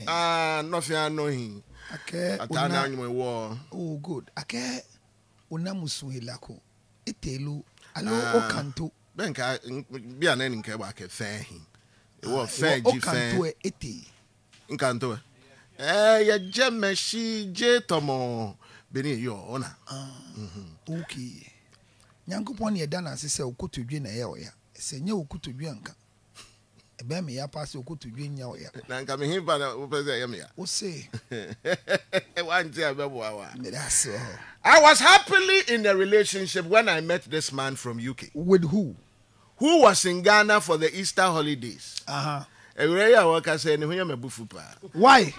Nothing annoying. Okay. Oh, good. Okay. Unamusuilako. Etelu. Alo okanto. Benka be an ending kebake fair. It was fair okanto ete. Inkanto. Ya jemme shi je tomo beni yo ona. Okay. Nyankopon ye dana se okotodwe na ye oya. Se nya okotodwe anka. Ebe me ya pass okotodwe nya oya. Na nka me himpa na opese ya me ya. O say. I was happily in a relationship when I met this man from UK. With who? Who was in Ghana for the Easter holidays. Why?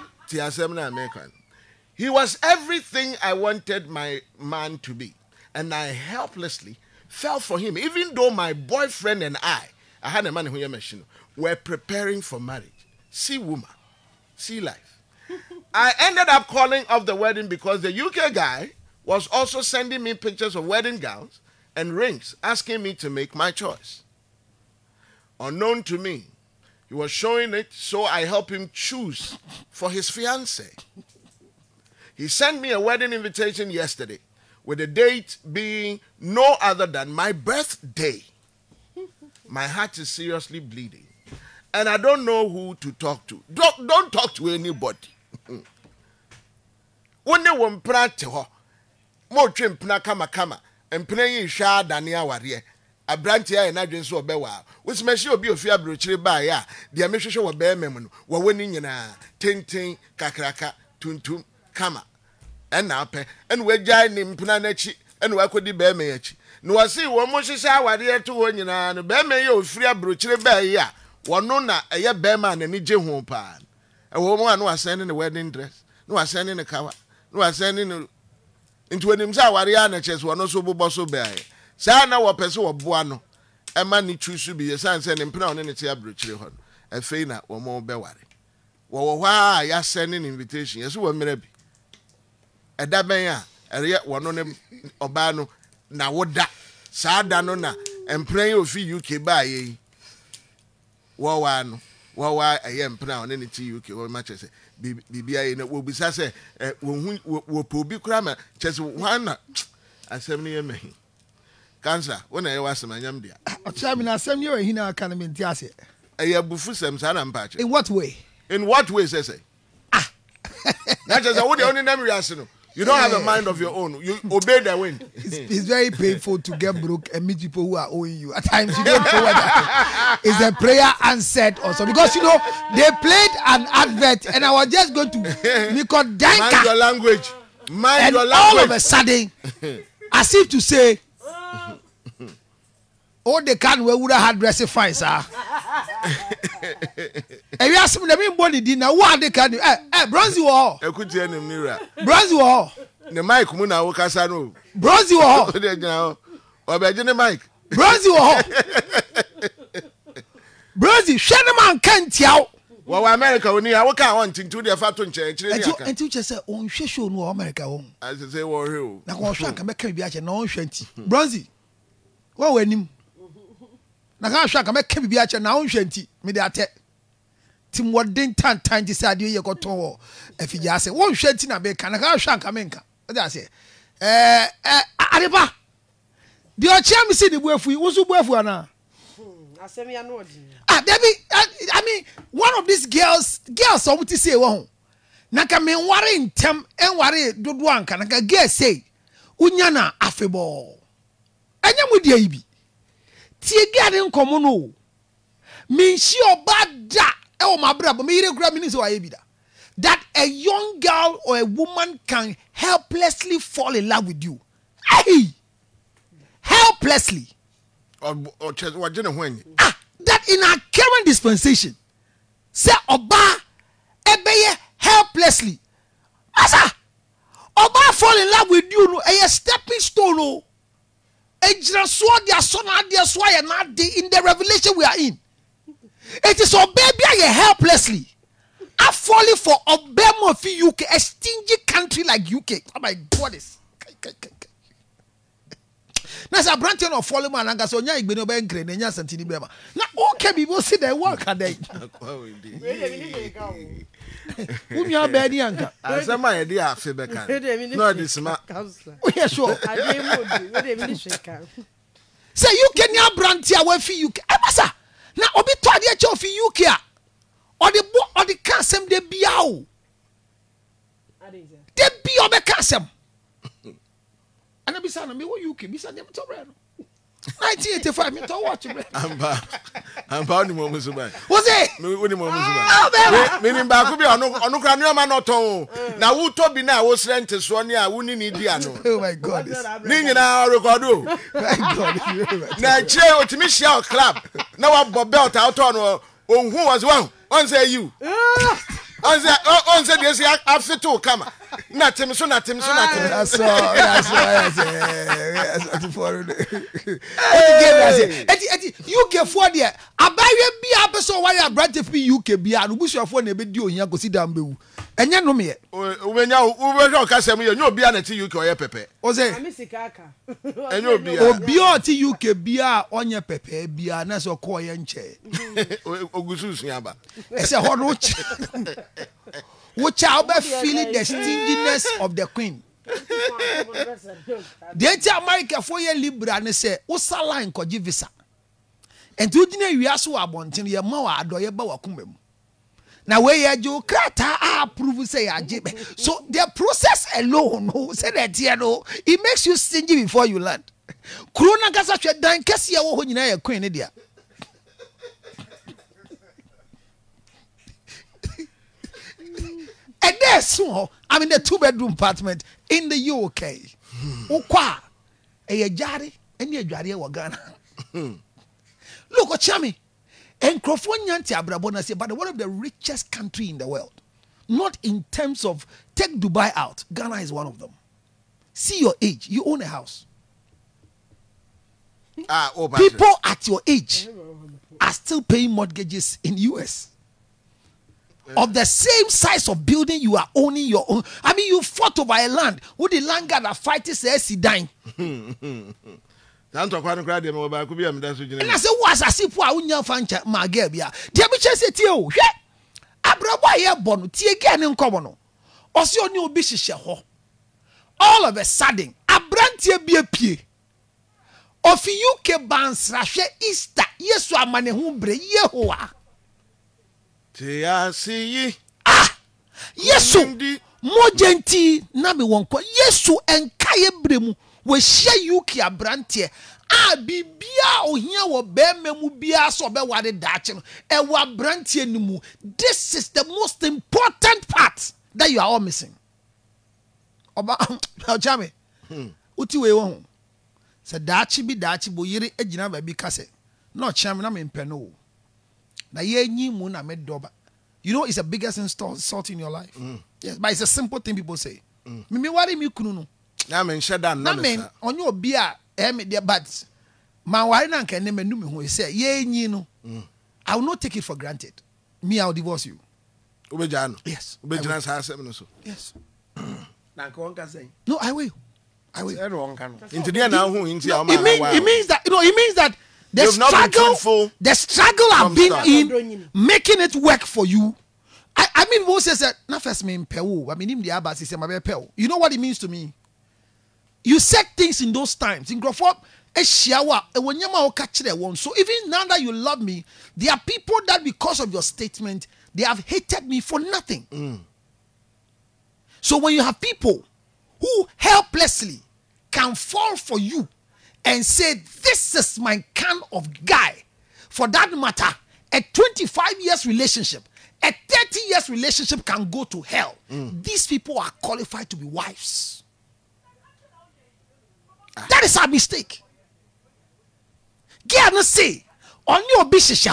He was everything I wanted my man to be. And I helplessly fell for him, even though my boyfriend and I had a man who were preparing for marriage. See woman, see life. I ended up calling off the wedding because the UK guy was also sending me pictures of wedding gowns and rings, asking me to make my choice. Unknown to me, he was showing it, so I helped him choose for his fiancée. He sent me a wedding invitation yesterday, with the date being no other than my birthday. My heart is seriously bleeding, and I don't know who to talk to. Don't talk to anybody. When they won't practice, more trim pna kama, and playing sha dania warrior. A branch here and agents or bewa, which measure be of fear brochure by ya, the mission of bear memon, were winning in a tinting, kakraka, tuntum, kama. And now, and we're giant in Punanechi, and where could the bear meach? No, I see one more shower here to one in a bear mayo, free brochure by ya, one nona, a ya bear man and a jim pan. A woman was sending a wedding dress, no, I sending a cover, no, I sending into an imsa chess one also bosso bear. Sana wa pese wa buano e ma ni chusu bi san se ne mpena one ne tia brochire ho e fei na wo mo be ware wo hwa ya send an invitation yeso wo mera bi e da ben a ere wo no ne oba no na woda sa da no na mpena ofi UK ba ye wo wa no wo wa e mpena one ne ti UK wo ma chese bibia ye na wo bisa se wo po bi kura ma chese wana asem ne ye mehi cancer when I was a man, dear. I send you a hina academy. In what way? In what way, say? That is the only name. You don't have a mind of your own. You obey the wind. It's very painful to get broke and meet people who are owing you. At times, you don't know whether it's a prayer answered also. Because, you know, they played an advert and I was just going to mind your language. Mind your language. All of a sudden, as if to say, all the can we would have had dressing fine, sir. And you ask me the main body dinner, what they can do? Bronzy wall. I could tell him nearer. Bronzy wall. The mic, Muna, Casano. Bronzy wall. Or by Jenny Mike. Bronzy wall. Bronzy, Shannon can't tell. Well, America, when you are wanting to the Fatun Church, and teacher said, on Shisho, no America home. As I say, war hill. Now, one shank and make him be at no shanty. Bronzy. What when him? Now, shank and make him be at now shanty. Me that Tim what didn't time decide you got to. If you just say, one shanty na bake, and I shank a menka. What I say? Ariba. The old champ see the way we was for now. I mean, one of these girls, I want to say, one. Naka me worry in tem and worry do one can I guess say, Unyana affable. And you would ye be. Tia garden commono. Mean she or bad da. Oh, my brother, me grabbing so I be that a young girl or a woman can helplessly fall in love with you. Hey! Helplessly. Or what you know when? That in our current dispensation, say Oba ebeye helplessly. Asa Oba fall in love with you, no a stepping stone, no. Ejira so dia so na dia so ya na in the revelation we are in. It is Oba helplessly. I'm falling for Obama of UK, a stingy country like UK. Oh my God, this. Now, a branch of falling man and so nya igbe no be nkre na nya santini brema. Na okay people see the work are they. Unya bedi anka. Asema ye dey afi beka. No this ma. Oh yeah sure. Say you can ya brantia we fi UK. Abasa. Na obi to ade che ofi UK a. Or the cansem de bia o. De bia be cansem. Ana bisa na me wo UK bisa dem to bre no. 1985 me to watch bre. Amba oni mo musu ba. Was it? Me oni mo musu ba. Me ni ba ku bi onu kra nu ma no ton. Na wo to bi na wo srent so ni a wo ni ni di ano. Oh my god. Ni nyina record o. My god. Na che otimi share club. Na wa bob belt out on ohun was one. On say you. On say this after to come. Natim so. That's you get for there. Abaye bia person why you brand fi UK bia no busuafo na be di ohia go si dambe. Enye no me. Ubenya ubenya kasem ye nyo bia na ti UK oye pepe. O say amisikaka. Enyo bia. Obi o ti UK bia onye pepe bia na so ko ye nche. Ogususu yaba. E say ho no which are feeling the stinginess of the queen. The entire America for your Libra and say, Usala and Koji visa. And to dinner, you ask what wanting your moa adoya bawakumem. Now, where you crata approve say ajibe. So the process alone, who said that you know, it makes you stingy before you land. Corona Gaza dan Cassia when you know queen idia. And there's so I'm in a 2-bedroom apartment in the UK. Okwa, a jari, and your jari wa Ghana. Look, Ochami, and Crofonianti Abrabona say, but one of the richest country in the world. Not in terms of take Dubai out. Ghana is one of them. See your age. You own a house. People at your age are still paying mortgages in US. Of the same size of building you are owning your own. I mean, you fought over a land. Who the land guard that fight is he dying? And I said, was a simple unya fancha magabia. Dear Michel said, you, Abraba ya bonu, tea again in common. Also, new bishish ho. All of a sudden, Abrantia be a pie. Of UK bands, Rasha Easter, yes, so a man who bre yehoa. Yesu mojenti na me wonko Yesu enkaye bremu we share UK abrantie bibia ohia wo bememu bia so be wade dache no e wa abrantie nimu. This is the most important part that you are all missing. Oba chame uti we won se dache bo yire agina ba bi kase no chame na me mpeno. Na yenyi mu na medoba. You know it's the biggest insult in your life. Yes, but it's a simple thing people say. Me worry me kunu no. Na men shedan na me. Na men onyo obi a me there but man worry na nka ne menu me ho say yenyi no. I will not take it for granted. Me I will divorce you. Obeja no. Yes. Obeja sa asem no so. Yes. Na nka won ka say. No, I will. Into there now who into your man. It means that the struggle I've been in, making it work for you. I mean, Moses said, "Na first me impewo." I mean, him the Abbas he said, "My pewo." You know what it means to me? You said things in those times. In Grofop, when you catch that one. So even now that you love me, there are people that because of your statement, they have hated me for nothing. So when you have people who helplessly can fall for you and say, this is my kind of guy. For that matter, a 25 years relationship, a 30 years relationship can go to hell. These people are qualified to be wives. That is our mistake. Get no say on your business.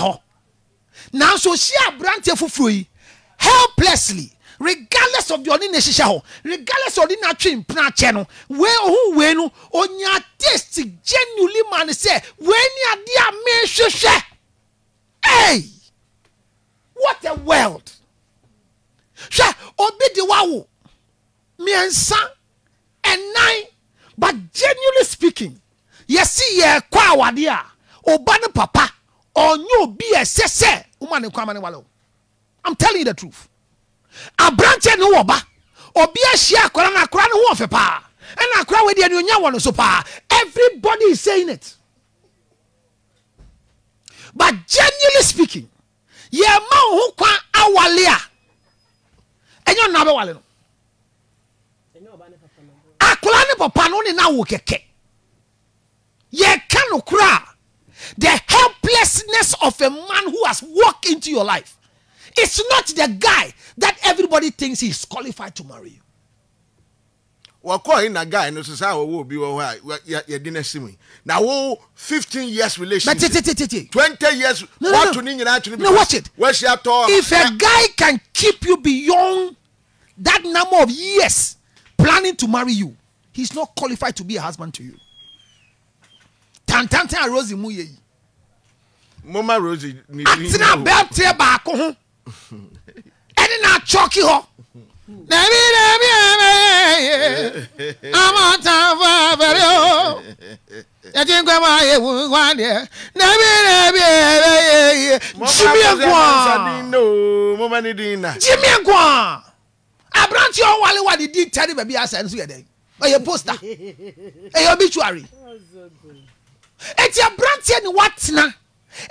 Now so she a branch for free, helplessly. Regardless of your relationship, regardless of the natural plan channel, where who when on your taste genuinely man say when you dear man hey, what a world! Sha obi the wow, me and son and nine, but genuinely speaking, you see ye kwa wadia obana papa or no be a sese woman in kwamani walo. I'm telling you the truth. Abrante no oba. Obi ahia akora na akora no ho fepa. And akora we de anya wono so pa. Everybody is saying it. But genuinely speaking, ye ma ho kwa awale a. Enyo na be wale no. Akora ne papa no ne na wo keke. Ye can cry. The helplessness of a man who has walked into your life. It's not the guy that everybody thinks he's qualified to marry you. Wako in a guy no say will be ya dinner simi. Now 15 years relationship. 20 years what to no, watch it. If a guy can keep you beyond that number of years planning to marry you, he's not qualified to be a husband to you. Tantanta Rosie Muye. Mama Rosie ni Atina bete ba ko ho. Eni na choki ho. Nabi amata va bere. Yatin kwa ma ye wan de. Nabi Jimmy Agwa. No, mama ni dina. Jimmy Agwa. Abranti o wale wa di tari baby asa nso ye den. Oye poster. E obituary. Eti abranti ni watna.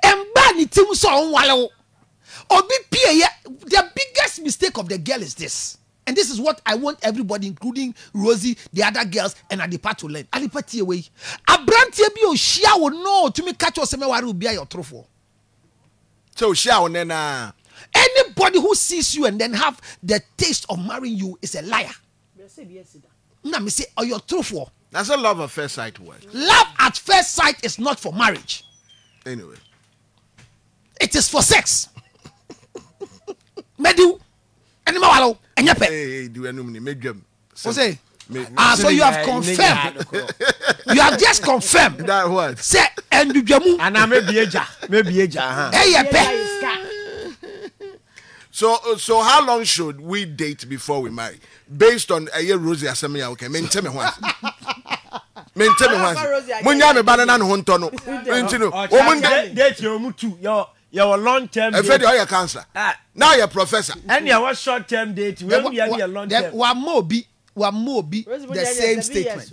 Emba ni tim so onwale. Obi pie the biggest mistake of the girl is this. And this is what I want everybody, including Rosie, the other girls, and Adipa to learn. Adipa tie way. Abranti bi o shia wo no to me catch us me ware obi ayo trofo. So shia wo na. Anybody who sees you and then have the taste of marrying you is a liar. Na me say or your trofo. That's a love at first sight word. Love at first sight is not for marriage. Anyway. It is for sex. Medu. Anima walo. Enyepe. Hey, do you know me? Medjam. So you have confirmed. You have just confirmed. That what? Say endujamu. Ana maybe eja. So how long should we date before we marry? Based on a year Rosie Asemia, okay. Tell me once. Munya me banana no honto no. Date you mutu. Your long term. I fed your counselor. Now you're professor. And you have short term date. We have your long term. One more be the same statement.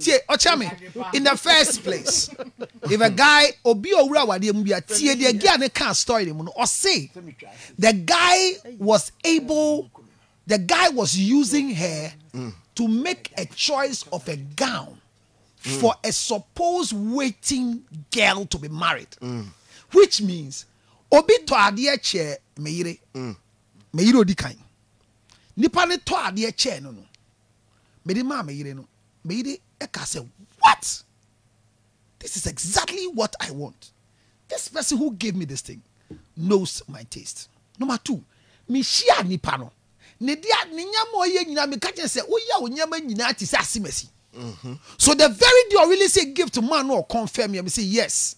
In the first place, if a guy obi owura wade mu bia tie the guy ne can story him no or say the guy was using her to make a choice of a gown for a supposed waiting girl to be married, which means obi to ade che meyire odi kan nipa ne to ade che no mede ma meyire no meyire eka say what, this is exactly what I want. This person who gave me this thing knows my taste. Number 2, me share nipa no ne dia ne nyama oye nyina me ka che say oya onyama nyina ti say asimasi. So the very day I really say give to man or confirm me say yes,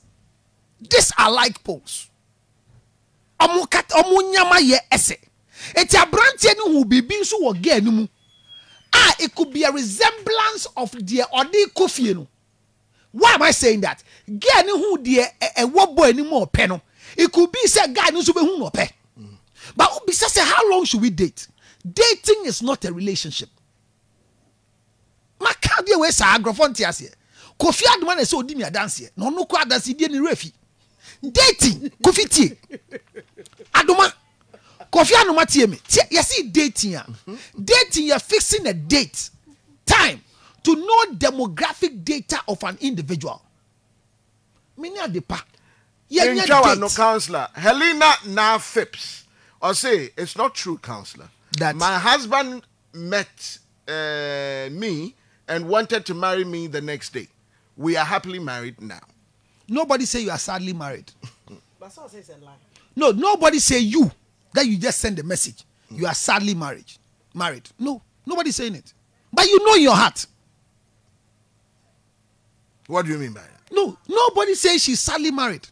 this I like pose. Nyama ye ese. Eti abrantie no hu bibi so wo ge anu mu. It could be a resemblance of the odi kofie no. Why am I saying that? Ge anu hu de e wo boy ni mo pe no. It could be say guy no so be hu no pe. But obi say how long should we date? Dating is not a relationship. Maka de we sa agrofonti ase. Kofi adoma na say odi mi dance. No no kwa dance die ni refi. Dating, Kofi tie. Adoma. Kofi anoma tie me. You see dating. Dating, you're fixing a date, time to know demographic data of an individual. Many adepa. Yeah, no counselor. Helena na Phipps. Or say it's not true, counselor. That my husband met me and wanted to marry me the next day. We are happily married now. Nobody say you are sadly married. But someone says a lie. No, nobody say you that you just send the message. You are sadly married. No, nobody's saying it. But you know in your heart. What do you mean by that? No, nobody says she's sadly married.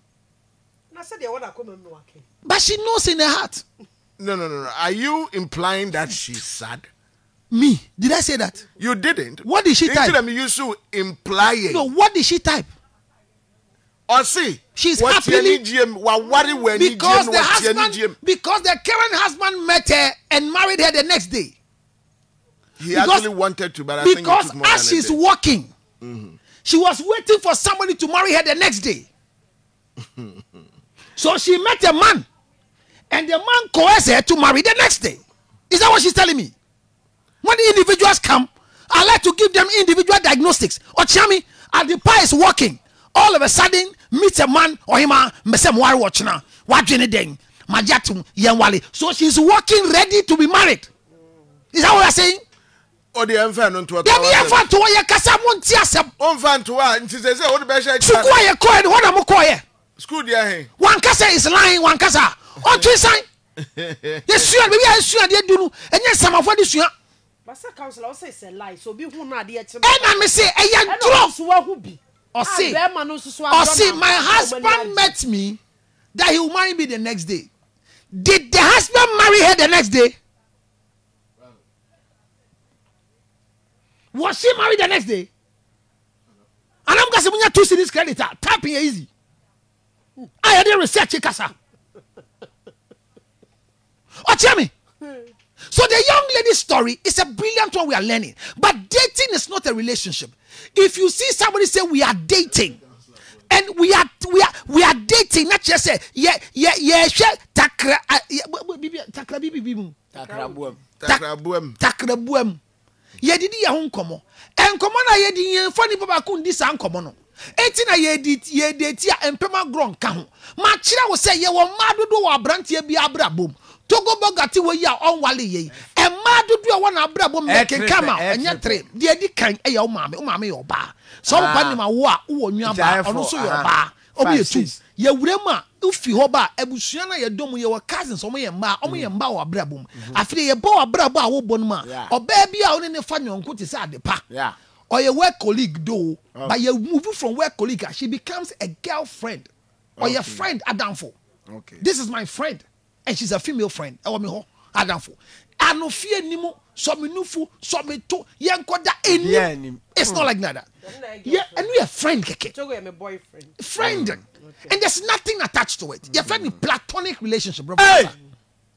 But she knows in her heart. No. Are you implying that she's sad? Me? Did I say that? You didn't. What did she type? You used to imply it. No, what did she type? Or see, she's what's happily because the current husband met her and married her the next day. He actually wanted to, but I think because as she's walking, she was waiting for somebody to marry her the next day. So she met a man, and the man coerced her to marry the next day. Is that what she's telling me? When the individuals come, I like to give them individual diagnostics. Or Chami, at the pie is walking, all of a sudden meets a man or him watch now. What anything? Majatum Yanwali. So she's walking ready to be married. Is that what you're saying? Oh, the infant on to a infant to a Casamontiasam. Infant to one, and she says, "Oh, the best I coin, what am I calling? School, yeah. One Casa is lying, one Casa. Oh, two sign. Yes, sure, maybe I sure I didn't do, and yes, some of what is your. Master Council says a lie, so be who not the and I may say, a young drop who be. Or see, my husband met me that he will marry me the next day. Did the husband marry her the next day? Was she married the next day? And I'm going to 2 cities creditor. Typing easy. I had a research casa. Oh, tell me. So the young lady's story is a brilliant one we are learning. But dating is not a relationship. If you see somebody say we are dating, and we are dating, not just say takrabuem. Ye didi ya ho nkomo enkomo na ye di yen fani baba ko ndi sa nkomo no enti na ye date a empema gron ka ho ma kire wo se ye wo ma dodo wo abrantie bi abrabom togo bogati wo ya onwale ye e ma dodo wo na abrabom me kenkama enya tre de di kan e ya wo maame ye oba so ba ni ma wo a wo nwa ba ono so ye oba obi etu ye wurem a ufi ho ba abusua na ye dom ye wo cousins omo ye mba wo abrabom afire ye bo abrabo a wo bo no ma oba bia wo ne fa nyonko te sa de pa or your work colleague though but you move from work colleague she becomes a girlfriend or your friend Adamfo. Okay, this is my friend and she's a female friend e wo me ho Adamfo anofie nimo so me nufu so me to ye nkoda enim. It's not like that. Yeah, and we are friend keke. So we my boyfriend. Friend. Okay. And there's nothing attached to it. Your friend in platonic relationship, bro. Hey!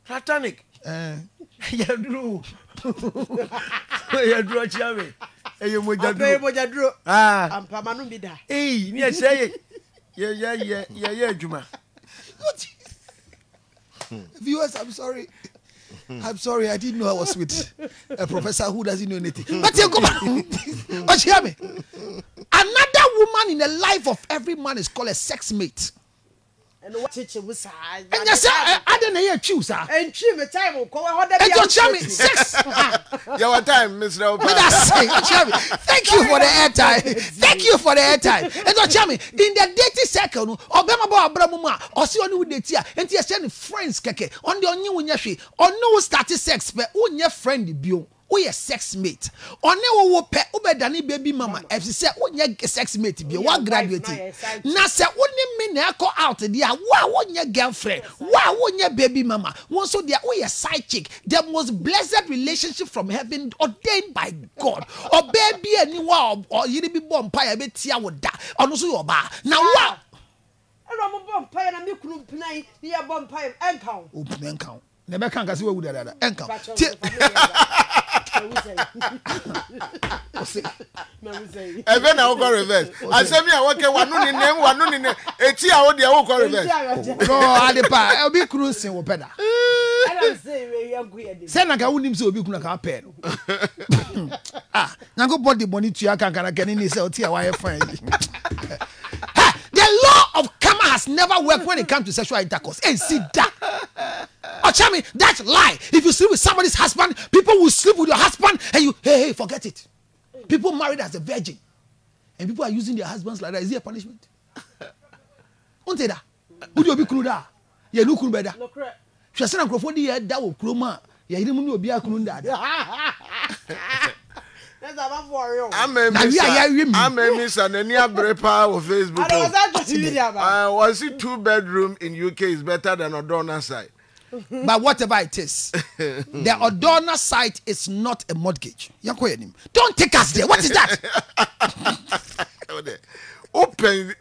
Platonic. Yeah, Drew. Yeah, Drew Chame. Hey, you Mojadro. Ah. I'm Pamanu Bida. Hey, me say yeah, Juma. Viewers, I'm sorry. I'm sorry, I didn't know I was with a professor who doesn't know anything. But you go back. But hear me. Another woman in the life of every man is called a sex mate. And what teacher was and you say, I don't hear choose, sir. And she me time will call her. And you tell me sex. Your time, Mr. But that's it. Thank you for the airtime. Thank you for the airtime. And you tell me in the dating circle, Obama Abramuma, or see on with the tea, and you send friends keke on the new unyashi, or no started sex, but on your friend bio. We a sex mate. Or never pe ubedani baby mama. If you say onye sex mate be one graduate. Na say only me na go out there. Why onye girlfriend? Why onye baby mama? One so there we a side chick. The most blessed relationship from heaven ordained by God. Or baby anyone or you be born pie be tia woda. Or no so your bar. Now what? I'm born pie and me kunu pnai. Ni a born pie encount. Oh encount. Never can kasi we would that encount. Even I will go reverse. I say me I work one no name. Eti a wo de wo go reverse. No, adepa e obi cruising wo peda. I don't say we are good. Say na ka wonim say obi kuna ka pe no. Ah, na go body money to aka kan kan ni say oti a wa fine. The law of karma has never worked when it comes to sexual intercourse. And see that. Oh, tell me, that's lie. If you sleep with somebody's husband, people will sleep with your husband and you, hey, forget it. People married as a virgin. And people are using their husbands like that. Is it a punishment? Won't say that. Would you be cruda? You look better. No correct. She said, I'm going to that will croma. You didn't know be a crunda. That's a warrior. I'm a miss and any brepa of Facebook. Was it 2-bedroom in UK is better than Odona side? But whatever it is, the Odona site is not a mortgage. Don't take us there. What is that? Open.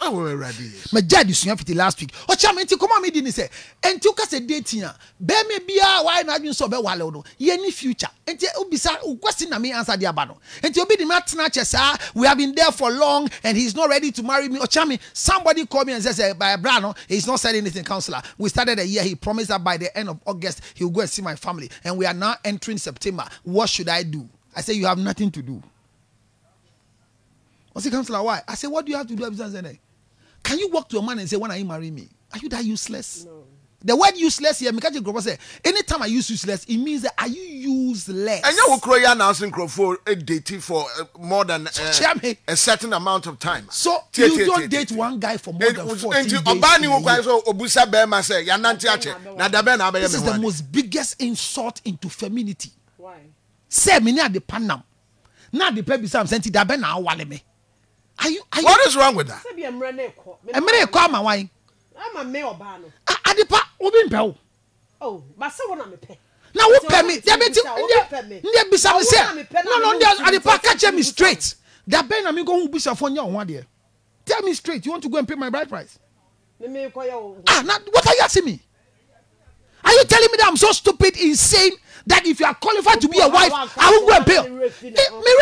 Already. My dad is fiti last week. O chama enti come on me didn't say. Enti o ka say dating ya. Be me bia why na adwin so be wale no. Ye ni future. Enti obisa o question na me answer dia ba no. Enti obi di me atena chesa. We have been there for long and he's not ready to marry me. O chama somebody called me and says by Brano, he's not saying anything, counselor. We started a year. He promised that by the end of August he will go and see my family, and we are now entering September. What should I do? I say you have nothing to do. I say, counselor, why? I say, what do you have to do? Can you walk to a man and say, when are you marrying me? Are you that useless? No. The word useless here, Mikaji Grover say, anytime I use useless, it means that are you useless? And you will announcing for a dating for more than a certain amount of time. So you don't date one guy for more than 14 days. This is the most biggest insult into femininity. Why? Say me near the panam. Now the baby Sam sent it that ben now wale me. What is wrong with that? I'm a male bano. Adipa obin pe. Oh, but someone am pe. Now who pay me? They be some say. No, Adipa catch me straight. That ben am go who be for your one there. Tell me straight, you want to go and pay my bride price? Now what are you asking me? Are you telling me that I'm so stupid, insane, that if you are qualified to be a wife, I won't go and pay?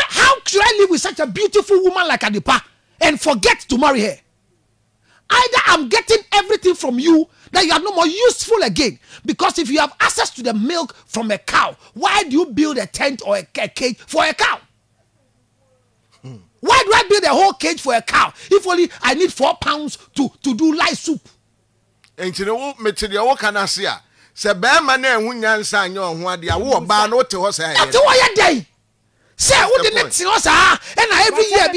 How should I live with such a beautiful woman like Adipa and forget to marry her? Either I'm getting everything from you that you are no more useful again. Because if you have access to the milk from a cow, why do you build a tent or a cage for a cow? Why do I build a whole cage for a cow if only I need 4 pounds to do live soup? And you know, material what can I say? Say, bear man, when you sign your one, the award ban what to us. That's why you day. Say, what the next us are, and every year.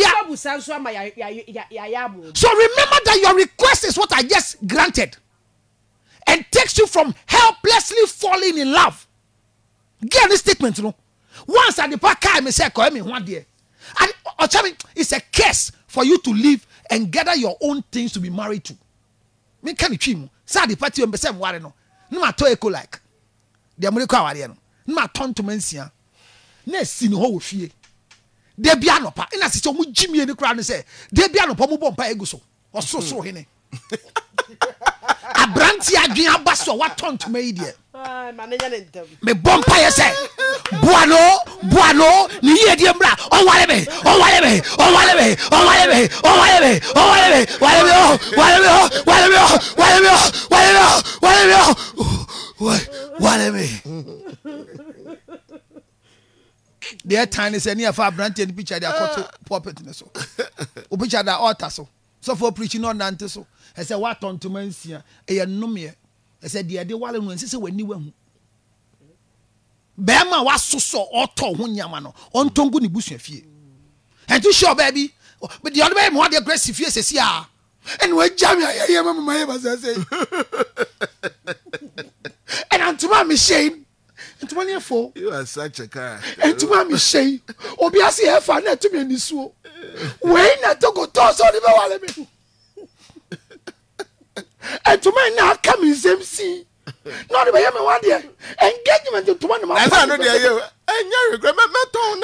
So remember that your request is what I just granted, and takes you from helplessly falling in love. Get this statement, you know. Once at the park, I may say, "Call me one day." And it's a curse for you to live and gather your own things to be married to. Me can you say the party on the same water no? No matter echo like the American warrior no matter turn to mensia. Next sin ho wo fie. De bia no pa. Ina se mu jimi eni kra no say de bia no pa mu bompa egu so. Osoro hene. Abranti adwen abaso wa turn to me die. Me bompa ye say buano ni ye die mbra on wale me the time is any of our branch and picture their puppet so. Picture that altar so for preaching on Nante so. I said, what on to mention a no mere. I said, the idea while when sister when you went. Bema was so auto when yamano on Tongu ni bush fee. And to show baby, but the other way more aggressive fear says, yeah. And when Jamie, I hear my say. And I'm to my shame. And 24. You are such a car. And to my shame. Obiasi have fun to me in this war. When I took a toss on the and to my now come in same sea. Not if I am one day. Engagement to one of my. I know you. And you regret my tone.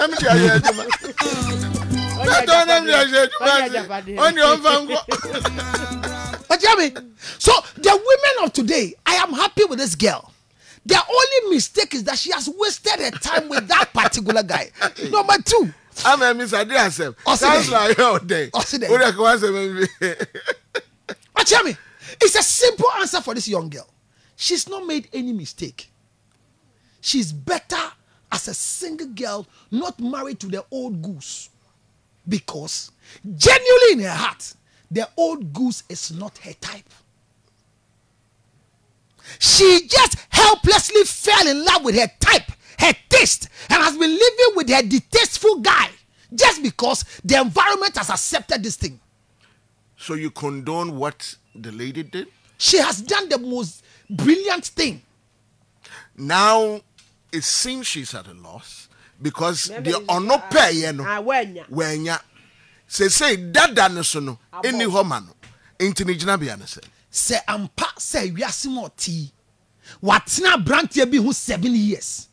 But Jamie, so the women of today, I am happy with this girl. The only mistake is that she has wasted her time with that particular guy. Number 2. I'm a Miss Adria. Sounds like your day. But Jamie, it's a simple answer for this young girl. She's not made any mistake. She's better as a single girl, not married to the old goose. Because genuinely in her heart, the old goose is not her type. She just helplessly fell in love with her type, her taste, and has been living with her distasteful guy just because the environment has accepted this thing. So you condone what the lady did? She has done the most brilliant thing. Now it seems she's at a loss because the onope wenya say dada no so no eni homano intinigina bia no say se ampa se wiasimo ti watena brantie bi hu 7 years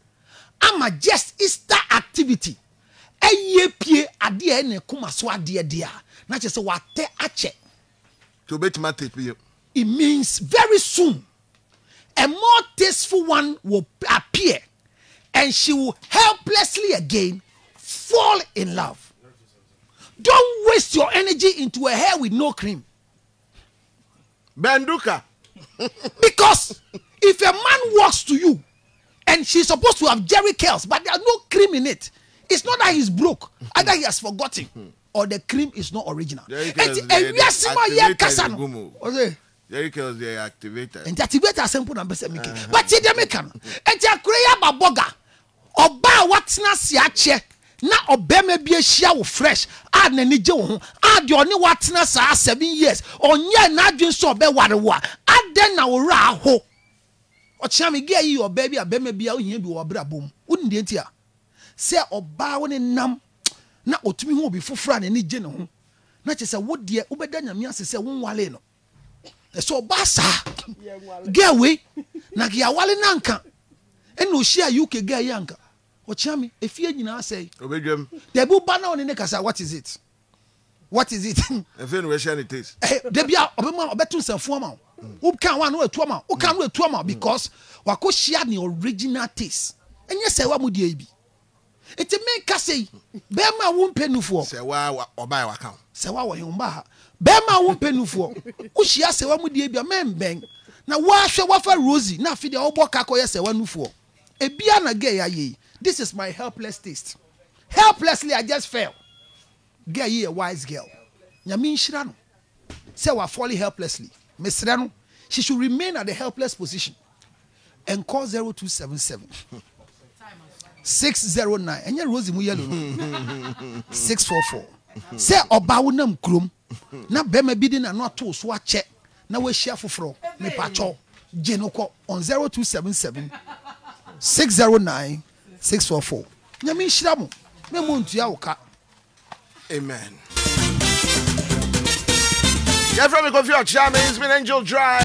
ama just Easter activity eye pie ade ne kuma so ade dia na che se wate ache to bet mate pie. It means very soon a more tasteful one will appear and she will helplessly again fall in love. Don't waste your energy into a hair with no cream. Banduka. Because if a man walks to you and she's supposed to have jerry curls but there's no cream in it, it's not that he's broke, either he has forgotten or the cream is not original. Jerry curls they activated. And activator simple number making. But she dey make am. And ya create baboga. Oba watna siache na obema bi ahia wo fresh a na ni je wo ho a de oni watna sa 7 years onye na adwen so obe ware wo a aden na wo ra ho o chia me ge yi oba bi abema bi a ohia bi wo bra bom woni de ntia se oba wo ne nam na otumi ho obi fofora na ni je ne ho na che se wo de obeda nyame asese wo nwale no so basa get we na ya wale nanka eno hia UK guy yanka o chiame efie nyina say obedwam de bu ba na oni ne kasa what is it efe no we share it taste de bia obema obetu nsanfo ma wo kan wa no etu ma wo kan no etu ma because wako share the original taste enye say wa mudi ebi ete me ka say be ma wo mpenufuo say wa oba wa kan say wa wo yomba be ma wo mpenufuo wo shia say wa mudi ebi memben na wa hwe wa fa Rosie na afide obo ka koye say wa nufuo ebia na gay aye. This is my helpless taste. Helplessly, I just fell. Girl, you a wise girl. Nyami nshira no. Say we are falling helplessly. Mesra no. She should remain at the helpless position and call 0277 609. Enya Rosie mu yellow no. 644. Say oba wonam krom. Na bema bi di na no ato so ache. Na we share foforo. Me pacho. Jenoko on 0277 609 644. Nyami nshira mo. Me muntu ya woka. Amen. Yeah, from the coffee, it's been Angel Drive.